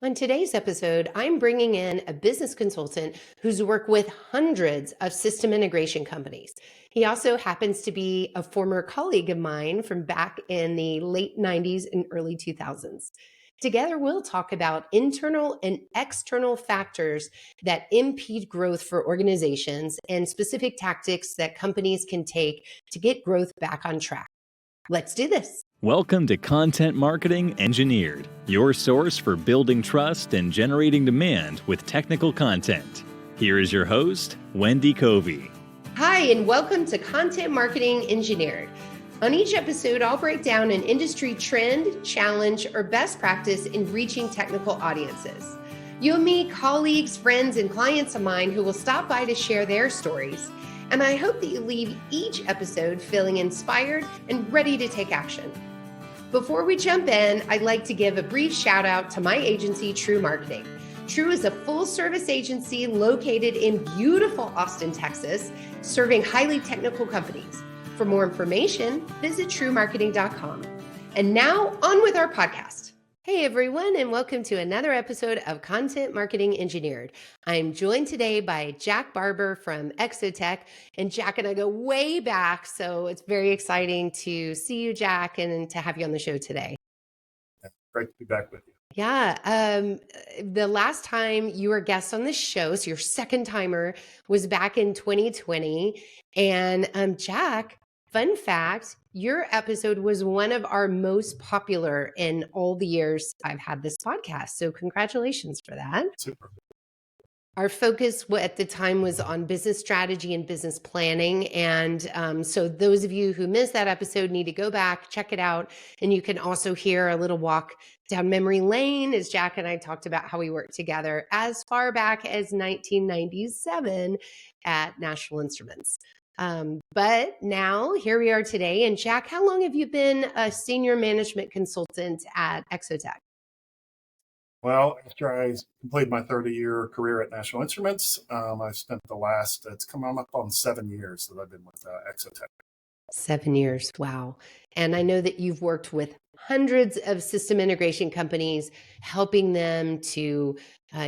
On today's episode, I'm bringing in a business consultant who's worked with hundreds of system integration companies. He also happens to be a former colleague of mine from back in the late 90s and early 2000s. Together, we'll talk about internal and external factors that impede growth for organizations and specific tactics that companies can take to get growth back on track. Let's do this. Welcome to Content Marketing Engineered, your source for building trust and generating demand with technical content. Here is your host, Wendy Covey. Hi, and welcome to Content Marketing Engineered. On each episode, I'll break down an industry trend, challenge, or best practice in reaching technical audiences. You'll meet colleagues, friends, and clients of mine who will stop by to share their stories. And I hope that you leave each episode feeling inspired and ready to take action. Before we jump in, I'd like to give a brief shout out to my agency, True Marketing. True is a full service agency located in beautiful Austin, Texas, serving highly technical companies. For more information, visit truemarketing.com. And now on with our podcast. Hey everyone, and welcome to another episode of Content Marketing Engineered. I'm joined today by Jack Barber from Exotech, and Jack and I go way back, so it's very exciting to see you, Jack, and to have you on the show today. Great to be back with you. Yeah, the last time you were a guest on the show, so your second timer, was back in 2020, and Jack, fun fact, your episode was one of our most popular in all the years I've had this podcast. So congratulations for that. Super. Our focus at the time was on business strategy and business planning. And so those of you who missed that episode need to go back, check it out. And you can also hear a little walk down memory lane as Jack and I talked about how we worked together as far back as 1997 at National Instruments. But now here we are today. And Jack, how long have you been a senior management consultant at Exotech? Well, after I completed my 30-year career at National Instruments, I spent it's coming up on 7 years that I've been with Exotech. 7 years. Wow. And I know that you've worked with hundreds of system integration companies, helping them to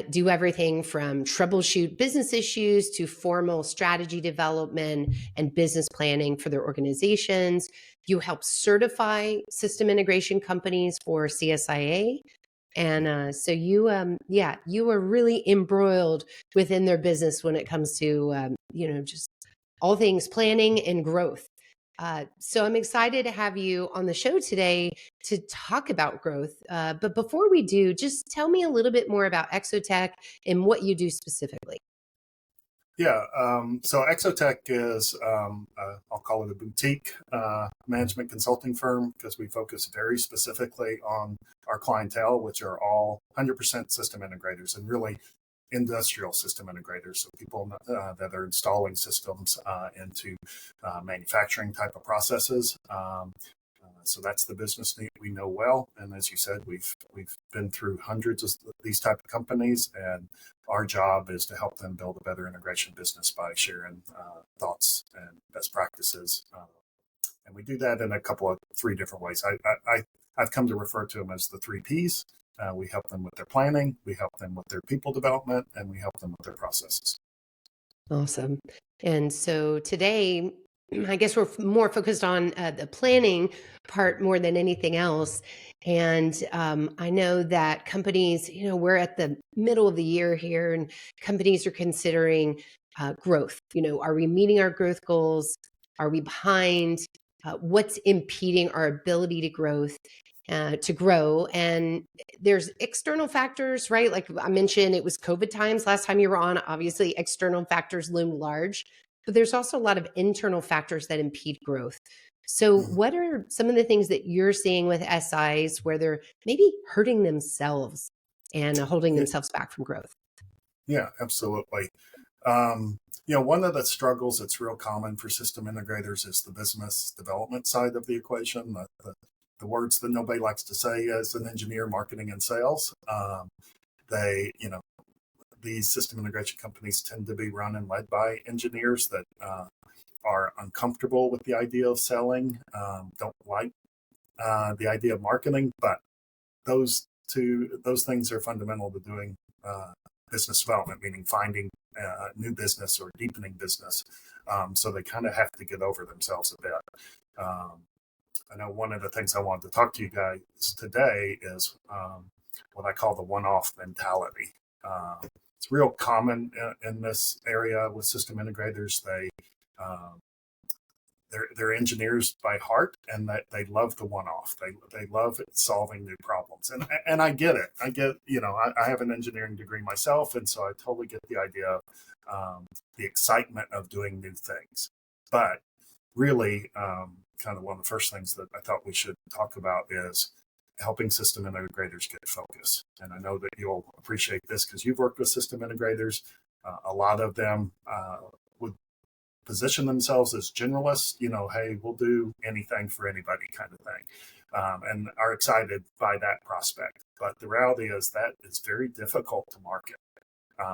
do everything from troubleshoot business issues to formal strategy development and business planning for their organizations. You help certify system integration companies for CSIA. And so you are really embroiled within their business when it comes to, just all things planning and growth. So I'm excited to have you on the show today to talk about growth. But before we do, just tell me a little bit more about Exotech and what you do specifically. Yeah, so Exotech is, I'll call it a boutique management consulting firm because we focus very specifically on our clientele, which are all 100% system integrators and really industrial system integrators, so people that are installing systems into manufacturing type of processes. So that's the business we know well, and as you said, we've been through hundreds of these type of companies, and our job is to help them build a better integration business by sharing thoughts and best practices, and we do that in three different ways. I've come to refer to them as the 3 Ps. We help them with their planning, we help them with their people development, and we help them with their processes. Awesome. And so today, I guess we're more focused on the planning part more than anything else. And I know that companies, we're at the middle of the year here, and companies are considering growth. Are we meeting our growth goals? Are we behind? What's impeding our ability to grow? And there's external factors, right? Like I mentioned, it was COVID times last time you were on. Obviously, external factors loom large, but there's also a lot of internal factors that impede growth. So what are some of the things that you're seeing with SIs where they're maybe hurting themselves and holding themselves back from growth? Yeah, absolutely. One of the struggles that's real common for system integrators is the business development side of the equation. The words that nobody likes to say as an engineer, marketing and sales. These system integration companies tend to be run and led by engineers that are uncomfortable with the idea of selling, don't like the idea of marketing, but those those things are fundamental to doing business development, meaning finding new business or deepening business. So they kind of have to get over themselves a bit. I know one of the things I wanted to talk to you guys today is what I call the one-off mentality. It's real common in this area with system integrators. They're engineers by heart, and that they love the one-off. They love solving new problems, and I get it. I have an engineering degree myself, and so I totally get the idea of the excitement of doing new things. But really, kind of one of the first things that I thought we should talk about is helping system integrators get focus. And I know that you'll appreciate this because you've worked with system integrators. A lot of them would position themselves as generalists, hey, we'll do anything for anybody kind of thing, and are excited by that prospect. But the reality is that it's very difficult to market.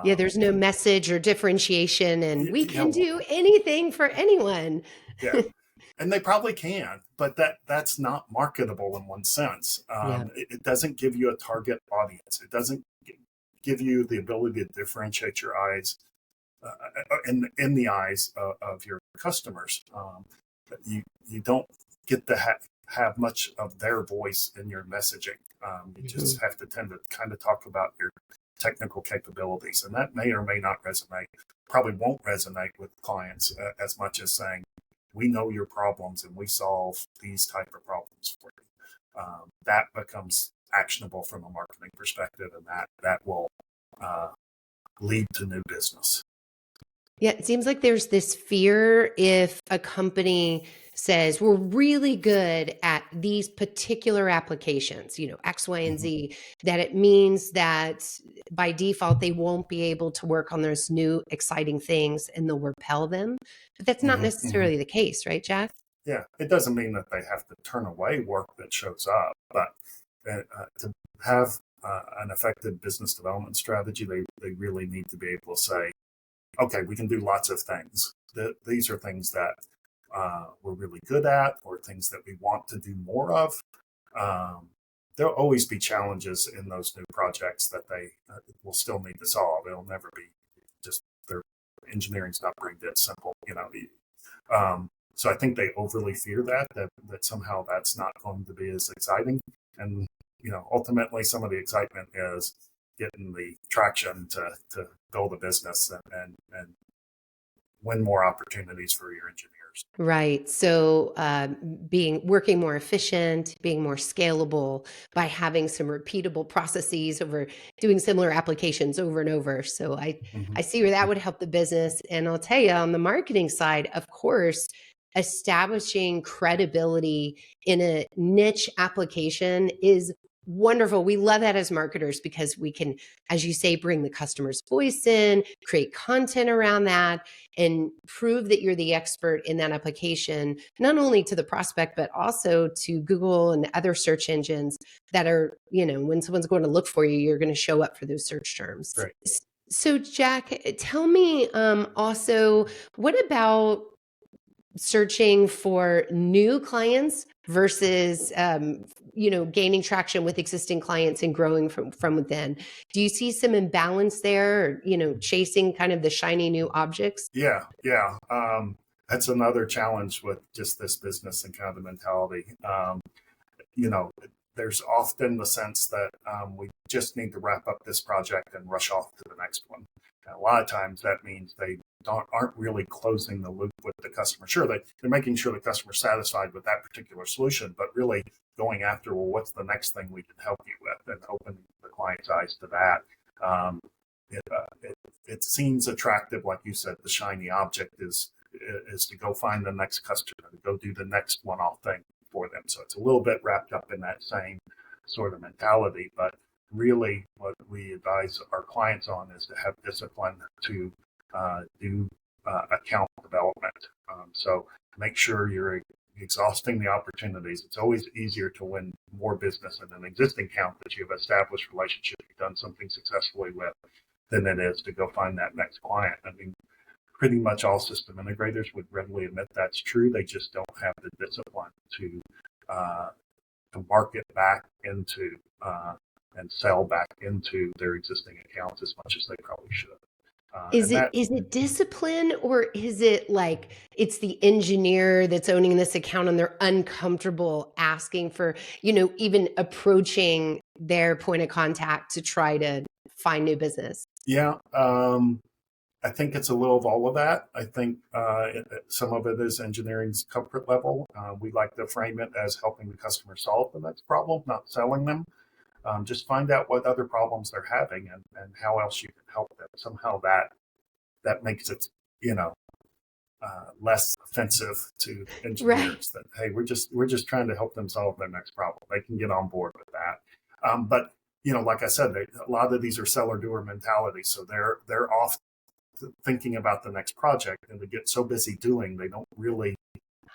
Yeah, there's no message or differentiation, and we can do anything for anyone. Yeah. And they probably can, but that's not marketable in one sense. It doesn't give you a target audience. It doesn't give you the ability to differentiate your eyes in the eyes of your customers. You don't get to have much of their voice in your messaging. You just have to tend to kind of talk about your technical capabilities, and that may or may not resonate. Probably won't resonate with clients as much as saying, we know your problems and we solve these type of problems for you. That becomes actionable from a marketing perspective, and that will lead to new business. Yeah, it seems like there's this fear if a company says we're really good at these particular applications, X, Y, and Z, that it means that by default, they won't be able to work on those new exciting things and they'll repel them. But that's not necessarily the case, right, Jack? Yeah, it doesn't mean that they have to turn away work that shows up, but to have an effective business development strategy, they really need to be able to say, okay, we can do lots of things. These are things that we're really good at, or things that we want to do more of. There'll always be challenges in those new projects that they will still need to solve. It'll never be just their engineering's not very that simple, So I think they overly fear that somehow that's not going to be as exciting. And, ultimately some of the excitement is getting the traction to build a business and win more opportunities for your engineers. Right. So working more efficient, being more scalable by having some repeatable processes over doing similar applications over and over. So I see where that would help the business. And I'll tell you, on the marketing side, of course, establishing credibility in a niche application is wonderful. We love that as marketers because we can, as you say, bring the customer's voice in, create content around that, and prove that you're the expert in that application, not only to the prospect, but also to Google and other search engines that are, when someone's going to look for you, you're going to show up for those search terms. Right. So Jack, tell me also, what about searching for new clients versus gaining traction with existing clients and growing from within? Do you see some imbalance there, or chasing kind of the shiny new objects? Yeah. That's another challenge with just this business and kind of the mentality. There's often the sense that we just need to wrap up this project and rush off to the next one. And a lot of times that means they aren't really closing the loop with the customer. Sure, they're making sure the customer's satisfied with that particular solution, but really going after, well, what's the next thing we can help you with, and opening the client's eyes to that. It seems attractive, like you said. The shiny object is to go find the next customer, to go do the next one-off thing for them. So it's a little bit wrapped up in that same sort of mentality, but really what we advise our clients on is to have discipline to do account development. So make sure you're exhausting the opportunities. It's always easier to win more business in an existing account that you've established relationship, you've done something successfully with, than it is to go find that next client. I mean, pretty much all system integrators would readily admit that's true. They just don't have the discipline to market back into and sell back into their existing accounts as much as they probably should. Is it discipline, or is it like it's the engineer that's owning this account and they're uncomfortable asking for, even approaching their point of contact to try to find new business? Yeah. I think it's a little of all of that. I think some of it is engineering's comfort level. We like to frame it as helping the customer solve the next problem, not selling them. Just find out what other problems they're having and how else you can help them. Somehow that makes it, less offensive to engineers. Right. That, hey, we're just trying to help them solve their next problem. They can get on board with that. But like I said, a lot of these are seller doer mentality, so they're off thinking about the next project, and they get so busy doing, they don't really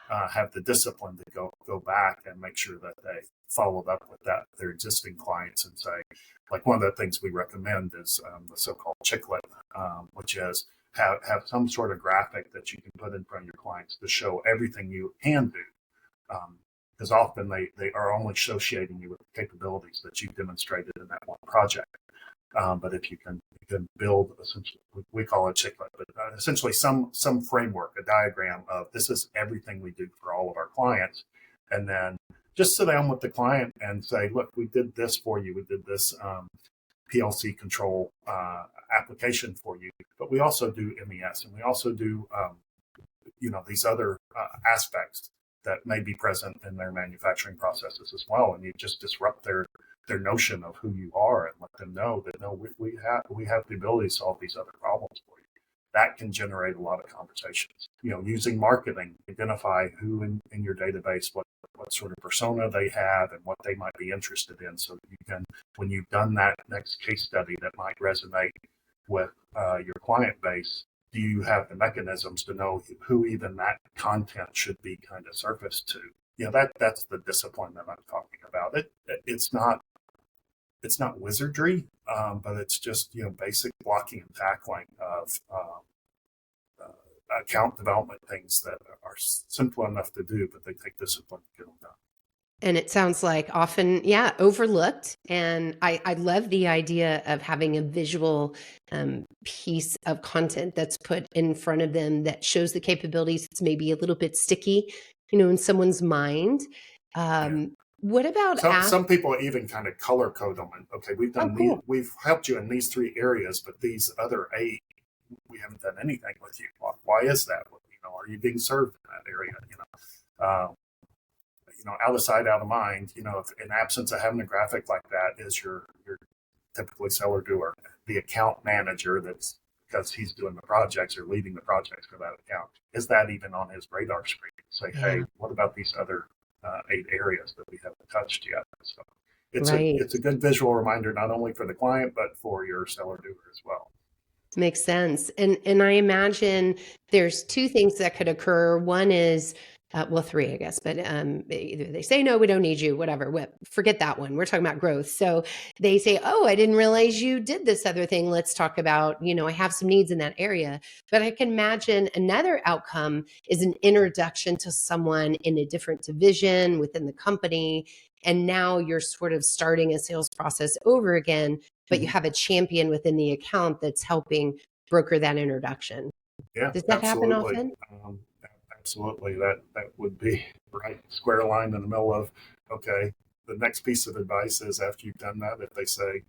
have the discipline to go back and make sure that they followed up with their existing clients and say, like, one of the things we recommend is the so-called chiclet, which is have some sort of graphic that you can put in front of your clients to show everything you can do. Because often they are only associating you with the capabilities that you demonstrated in that one project. But if you can build, essentially, we call it chiclet, but essentially some framework, a diagram of this is everything we do for all of our clients, and then just sit down with the client and say, look, we did this for you. We did this PLC control application for you, but we also do MES, and we also do these other aspects that may be present in their manufacturing processes as well. And you just disrupt their notion of who you are and let them know that, no, we have the ability to solve these other problems for you. That can generate a lot of conversations. Using marketing, identify who in your database, what sort of persona they have and what they might be interested in, so that you can, when you've done that next case study that might resonate with your client base, do you have the mechanisms to know who even that content should be kind of surfaced to? That's the discipline that I'm talking about. It's not wizardry, but it's just basic blocking and tackling of account development things that are simple enough to do, but they take discipline to get them done. And it sounds like often, overlooked. And I love the idea of having a visual piece of content that's put in front of them that shows the capabilities. It's maybe a little bit sticky, in someone's mind. What about some people even kind of color code them? And, okay, we've helped you in these 3 areas, but these other 8, we haven't done anything with you. Why is that? Are you being served in that area? Out of sight, out of mind. If in absence of having a graphic like that, is your typically seller doer, the account manager, that's because he's doing the projects or leading the projects for that account, is that even on his radar screen? Say, hey, what about these other 8 areas that we haven't touched yet? So it's a good visual reminder, not only for the client, but for your seller doer as well. Makes sense. And I imagine there's 2 things that could occur. One is, 3, I guess, but either they say, no, we don't need you, whatever. Forget that one. We're talking about growth. So they say, oh, I didn't realize you did this other thing. Let's talk about, I have some needs in that area. But I can imagine another outcome is an introduction to someone in a different division within the company. And now you're sort of starting a sales process over again, but you have a champion within the account that's helping broker that introduction. Yeah, does that happen often? Absolutely. That would be right square line in the middle of, okay, the next piece of advice is, after you've done that, if they say,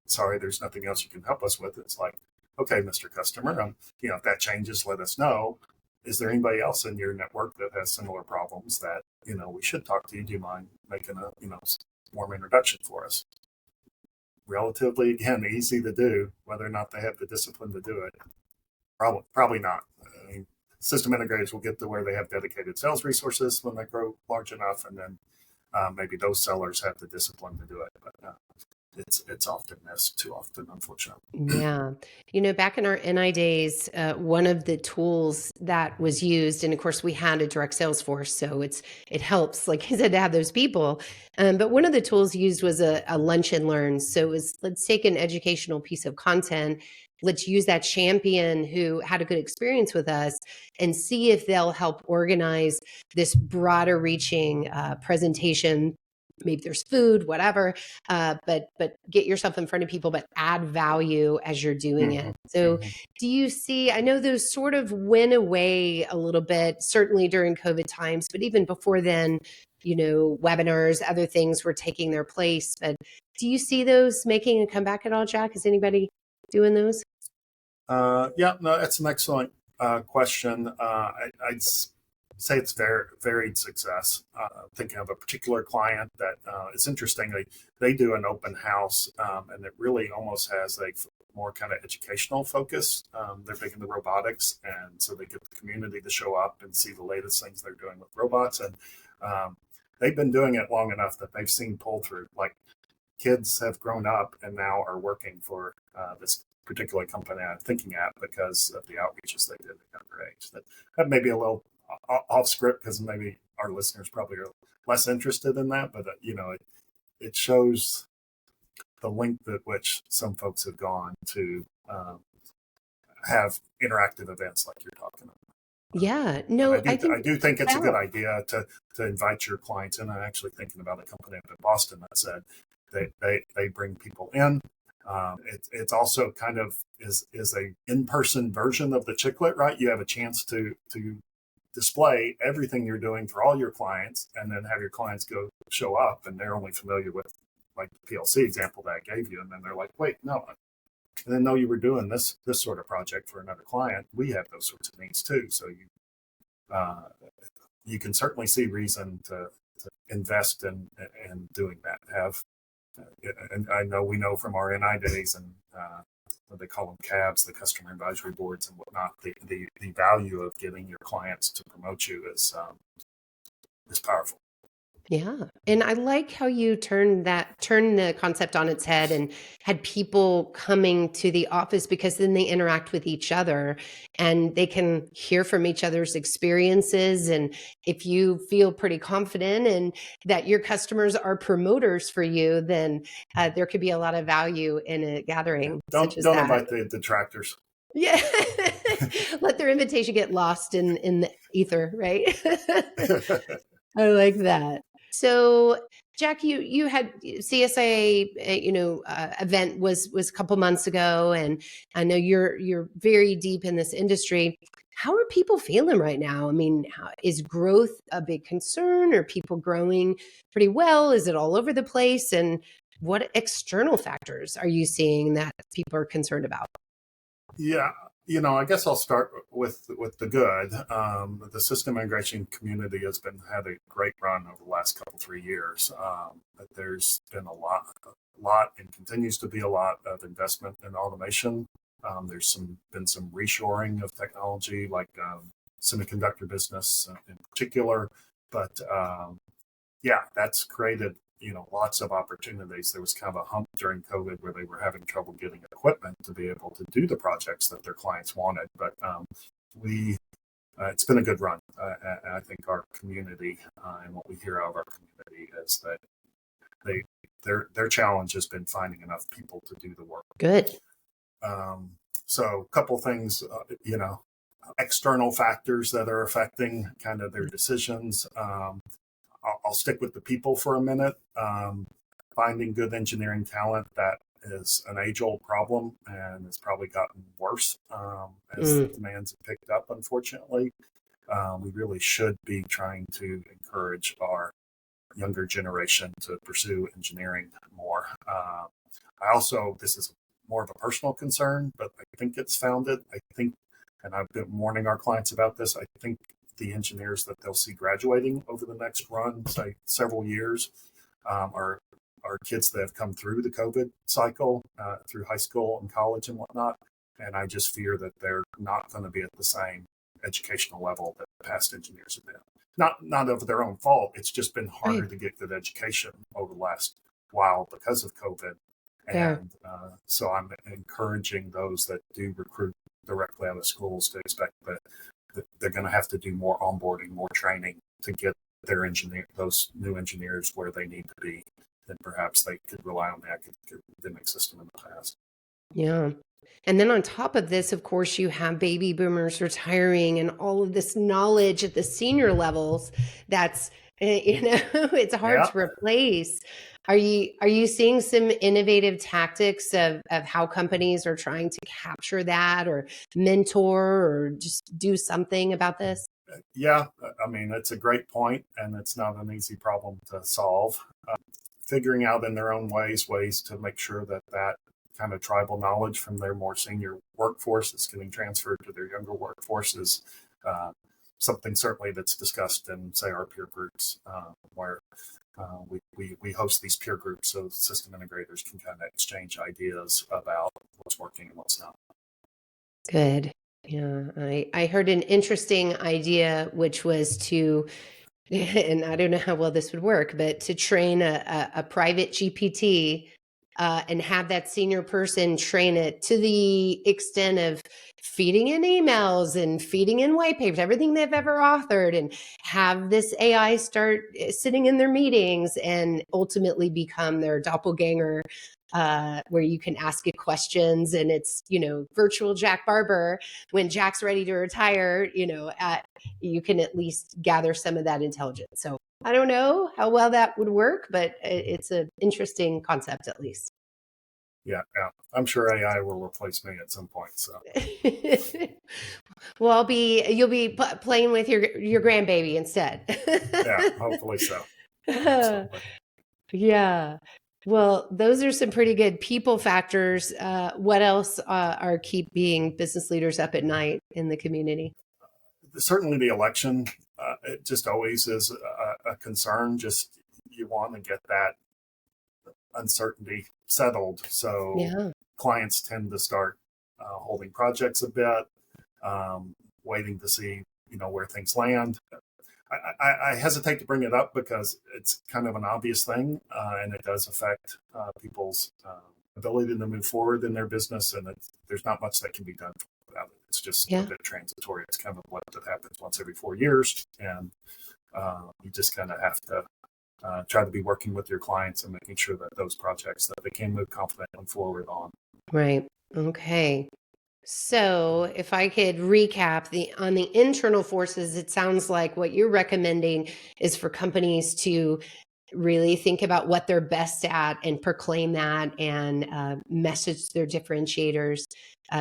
sorry, there's nothing else you can help us with, it's like, okay, Mr. Customer, if that changes, let us know. Is there anybody else in your network that has similar problems that, we should talk to you? Do you mind making a, warm introduction for us? Relatively, again, easy to do. Whether or not they have the discipline to do it, probably not. I mean, system integrators will get to where they have dedicated sales resources when they grow large enough, and then maybe those sellers have the discipline to do it. But it's often missed too often, unfortunately. Yeah. Back in our NI days, one of the tools that was used, and of course we had a direct sales force, so it helps, like I said, to have those people. But one of the tools used was a lunch and learn. So it was, let's take an educational piece of content. Let's use that champion who had a good experience with us and see if they'll help organize this broader reaching presentation maybe there's food, whatever, but get yourself in front of people, but add value as you're doing it. So do you see, I know those sort of went away a little bit, certainly during COVID times, but even before then, webinars, other things were taking their place. But do you see those making a comeback at all, Jack? Is anybody doing those? Yeah, no, that's an excellent question. I'd say it's varied success. Thinking of a particular client that is interesting. They do an open house, and it really almost has a more kind of educational focus. They're big into robotics, and so they get the community to show up and see the latest things they're doing with robots. And they've been doing it long enough that they've seen pull through. Like kids have grown up and now are working for this particular company I'm thinking at because of the outreaches they did at a younger age. That may be a little off script because maybe our listeners probably are less interested in that, but it shows the length at which some folks have gone to have interactive events like you're talking about. Yeah, no, I do think it's a good idea to invite your clients in. I'm actually thinking about a company up in Boston that said they bring people in. It's also kind of is a in-person version of the Chicklet, right? You have a chance to display everything you're doing for all your clients, and then have your clients go show up, and they're only familiar with like the PLC example that I gave you, and then they're like, wait, no, I didn't know you were doing this sort of project for another client. We have those sorts of needs too, so you can certainly see reason to invest in doing that. And I know we know from our NI days and what they call them CABs, the customer advisory boards and whatnot, the value of getting your clients to promote you is powerful. Yeah. And I like how you turned the concept on its head and had people coming to the office, because then they interact with each other and they can hear from each other's experiences. And if you feel pretty confident and that your customers are promoters for you, then there could be a lot of value in a gathering. Don't invite the detractors. Yeah. Let their invitation get lost in the ether, right? I like that. So, Jack, you had CSIA, event was a couple months ago, and I know you're very deep in this industry. How are people feeling right now? I mean, is growth a big concern? Are people growing pretty well? Is it all over the place? And what external factors are you seeing that people are concerned about? Yeah, I guess I'll start with the good. The system integration community had a great run over the last 3 years. But there's been a lot, and continues to be a lot of investment in automation. There's been some reshoring of technology, like semiconductor business in particular. But that's created lots of opportunities. There was kind of a hump during COVID where they were having trouble getting equipment to be able to do the projects that their clients wanted. But it's been a good run. I think our community and what we hear out of our community is that their challenge has been finding enough people to do the work. Good. So a couple things, external factors that are affecting kind of their decisions. I'll stick with the people for a minute. Finding good engineering talent, that is an age-old problem, and it's probably gotten worse as the demands have picked up, unfortunately. We really should be trying to encourage our younger generation to pursue engineering more. This is more of a personal concern, but I think it's founded. And I've been warning our clients about this, I think the engineers that they'll see graduating over the next run, say several years, are kids that have come through the COVID cycle, through high school and college and whatnot. And I just fear that they're not going to be at the same educational level that past engineers have been. Not of their own fault. It's just been harder to get good education over the last while because of COVID. And so I'm encouraging those that do recruit directly out of schools to expect that they're going to have to do more onboarding, more training to get those new engineers where they need to be, than perhaps they could rely on the academic system in the past. Yeah. And then on top of this, of course, you have baby boomers retiring and all of this knowledge at the senior levels that's It's hard Yeah. to replace. Are you seeing some innovative tactics of how companies are trying to capture that or mentor or just do something about this? Yeah. I mean, it's a great point, and it's not an easy problem to solve. Figuring out in their own ways to make sure that that kind of tribal knowledge from their more senior workforce is getting transferred to their younger workforce is uh, something certainly that's discussed in, say, our peer groups, where we host these peer groups so system integrators can kind of exchange ideas about what's working and what's not. Good. Yeah, I heard an interesting idea, which was to, and I don't know how well this would work, but to train a private GPT and have that senior person train it to the extent of feeding in emails and feeding in white papers, everything they've ever authored, and have this AI start sitting in their meetings and ultimately become their doppelganger, where you can ask it questions and it's, virtual Jack Barber. When Jack's ready to retire, you can at least gather some of that intelligence. So I don't know how well that would work, but it's an interesting concept at least. Yeah, yeah. I'm sure AI will replace me at some point. So Well, you'll be playing with your grandbaby instead. yeah, hopefully so. Absolutely. Yeah. Well, those are some pretty good people factors. What else are keeping business leaders up at night in the community? Certainly the election, it just always is a concern. Just you want to get that uncertainty settled. So Yeah. clients tend to start holding projects a bit, waiting to see where things land. I hesitate to bring it up because it's kind of an obvious thing, and it does affect people's ability to move forward in their business, and there's not much that can be done about it. It's just a Yeah. bit transitory. It's kind of what that happens once every 4 years, and you just kind of have to try to be working with your clients and making sure that those projects that they can move confidently forward on. Right. Okay. So, if I could recap on the internal forces, it sounds like what you're recommending is for companies to really think about what they're best at and proclaim that and message their differentiators,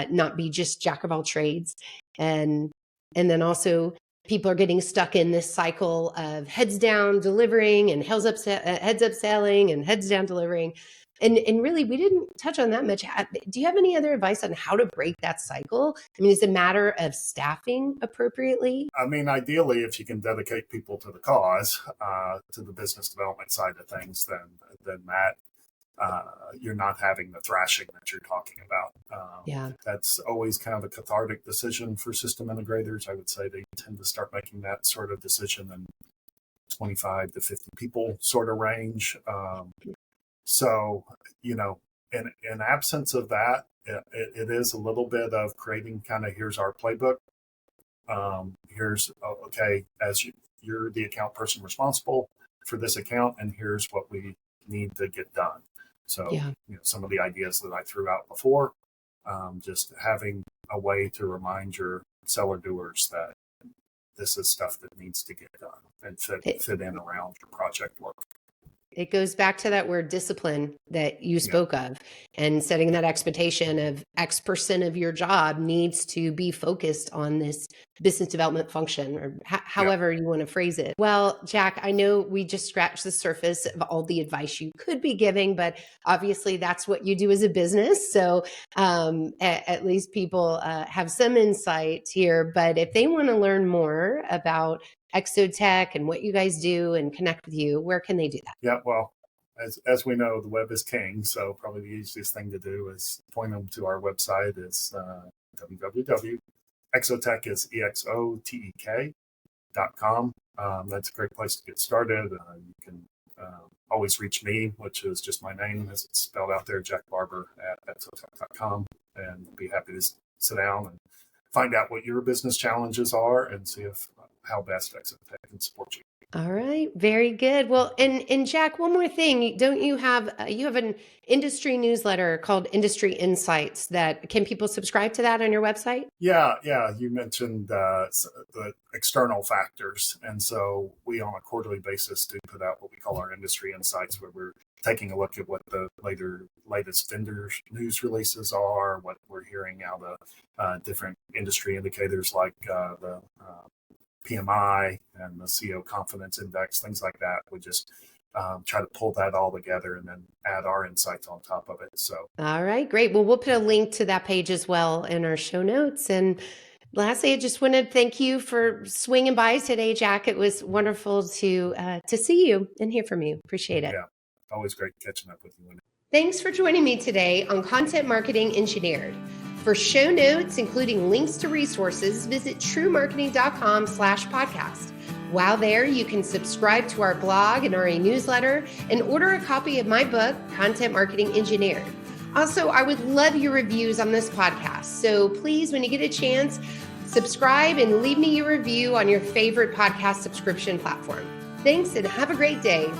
not be just jack of all trades. And and then also people are getting stuck in this cycle of heads down delivering and heads up selling and heads down delivering. And really, we didn't touch on that much. Do you have any other advice on how to break that cycle? I mean, is it a matter of staffing appropriately? I mean, ideally, if you can dedicate people to the cause, to the business development side of things, then that you're not having the thrashing that you're talking about. Yeah. That's always kind of a cathartic decision for system integrators. I would say they tend to start making that sort of decision in 25 to 50 people sort of range. So, in absence of that, it is a little bit of creating kind of here's our playbook. Here's okay, as you're the account person responsible for this account, and here's what we need to get done. So, Yeah. some of the ideas that I threw out before, just having a way to remind your seller doers that this is stuff that needs to get done and fit in around your project work. It goes back to that word discipline that you Yeah. spoke of, and setting that expectation of X% of your job needs to be focused on this business development function, or however you want to phrase it. Well, Jack, I know we just scratched the surface of all the advice you could be giving, but obviously that's what you do as a business. So at least people have some insight here. But if they want to learn more about Exotech and what you guys do and connect with you, where can they do that? Yeah, well, as we know, the web is king. So probably the easiest thing to do is point them to our website. It's www.exotech is exotek.com. That's a great place to get started. You can always reach me, which is just my name as it's spelled out there, Jack Barber at exotech.com, and be happy to sit down and find out what your business challenges are and see how best Exotech can support you. All right, very good. Well, and Jack, one more thing. Don't you have you have an industry newsletter called Industry Insights that can people subscribe to that on your website? Yeah. You mentioned the external factors, and so we on a quarterly basis do put out what we call our industry insights, where we're taking a look at what the latest vendor news releases are, what we're hearing out of different industry indicators like the PMI and the CO confidence index, things like that. We just try to pull that all together and then add our insights on top of it. So, All right, great. Well, we'll put a link to that page as well in our show notes. And lastly, I just want to thank you for swinging by today, Jack. It was wonderful to see you and hear from you. Appreciate it. yeah, always great catching up with you. Thanks for joining me today on Content Marketing Engineered. For show notes, including links to resources, visit truemarketing.com/podcast. While there, you can subscribe to our blog and our newsletter and order a copy of my book, Content Marketing Engineered. Also, I would love your reviews on this podcast. So please, when you get a chance, subscribe and leave me your review on your favorite podcast subscription platform. Thanks and have a great day.